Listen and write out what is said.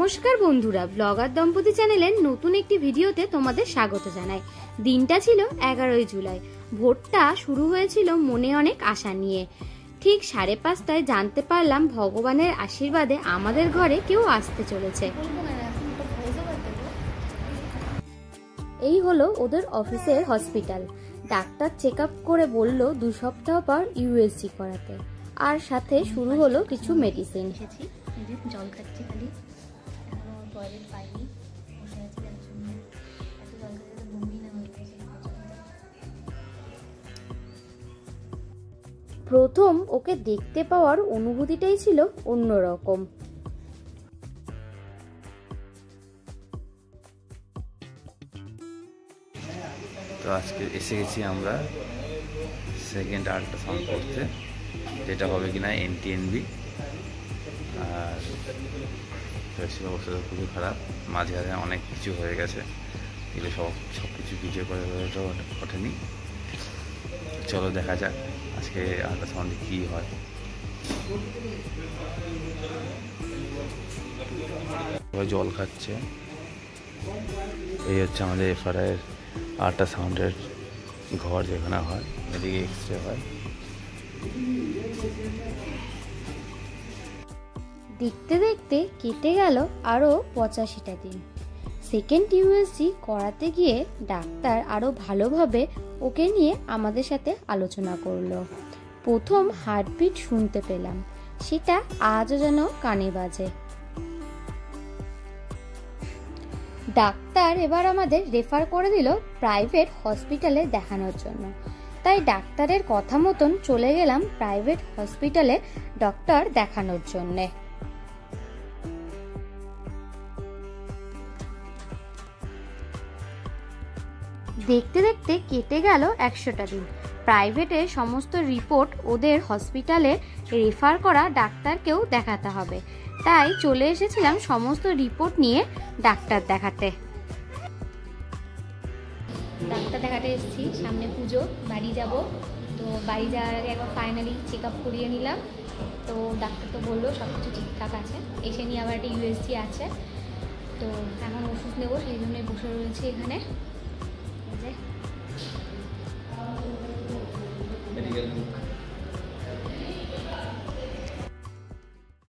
নমস্কার বন্ধুরা, ব্লগার দম্পতি চ্যানেলের নতুন একটি ভিডিওতে তোমাদের স্বাগত জানাই। দিনটা ছিল 11ই জুলাই। ভোরটা শুরু হয়েছিল মনে অনেক আশা নিয়ে। ঠিক 5:30টায় জানতে পারলাম ভগবানের আশীর্বাদে আমাদের ঘরে কেউ আসতে চলেছে। এই হলো ওদের অফিসের হসপিটাল। ডাক্তার চেক আপ করে বলল 2 সপ্তাহ পর ইউএসজি করাতে, আর সাথে শুরু হলো কিছু মেডিসিন। জল খাচ্ছি খালি, এখনো টয়লেট পাইনি, বসে আছি তার জন্য। এত জল খেতে তো বমি না হয়ে গেছে। প্রথম ওকে দেখতে পাওয়ার অনুভূতিটাই ছিল অন্যরকম। তো আজকে এসে গেছি আমরা সেকেন্ড আল্ট্রাসাউন্ড করতে, যেটা হবে কিনা এনটিএনবি। আর শরীরের অবস্থা খুবই খারাপ, মাঝে অনেক কিছু হয়ে গেছে, এগুলো সব কিছু ভিডিও করে ওঠেনি। চলো দেখা যাক আজকে আল্ট্রাসাউন্ডে কী হয়। জল খাচ্ছে। এই হচ্ছে আমাদের এফআরআইয়ের আল্ট্রাসাউন্ডের ঘর, যেখানে হয়, এদিকে এক্সরে হয়। দেখতে দেখতে কেটে গেল আরও 85টা দিন। সেকেন্ড ইউএসজি করাতে গিয়ে ডাক্তার আরও ভালোভাবে ওকে নিয়ে আমাদের সাথে আলোচনা করলো। প্রথম হার্টবিট শুনতে পেলাম, সেটা আজও যেন কানে বাজে। ডাক্তার এবার আমাদের রেফার করে দিল প্রাইভেট হসপিটালে দেখানোর জন্য। তাই ডাক্তারের কথা মতন চলে গেলাম প্রাইভেট হসপিটালে ডক্টর দেখানোর জন্যে। দেখতে দেখতে কেটে গেল 100টা দিন। প্রাইভেটে সমস্ত রিপোর্ট ওদের হসপিটালে রেফার করা ডাক্তারকেও দেখাতে হবে, তাই চলে এসেছিলাম সমস্ত রিপোর্ট নিয়ে ডাক্তার দেখাতে। ডাক্তার দেখাতে এসেছি, সামনে পুজো, বাড়ি যাব। তো বাড়ি যাওয়ার আগে একবার ফাইনালি চেক আপ করিয়ে নিলাম। তো ডাক্তার তো বললো সব কিছু ঠিকঠাক আছে। এসে নিয়ে আবার একটা ইউএসজি আছে, তো এখন ওষুধ নেবো, সেই জন্যই বসে রয়েছি এখানে। মেডিকেল বুক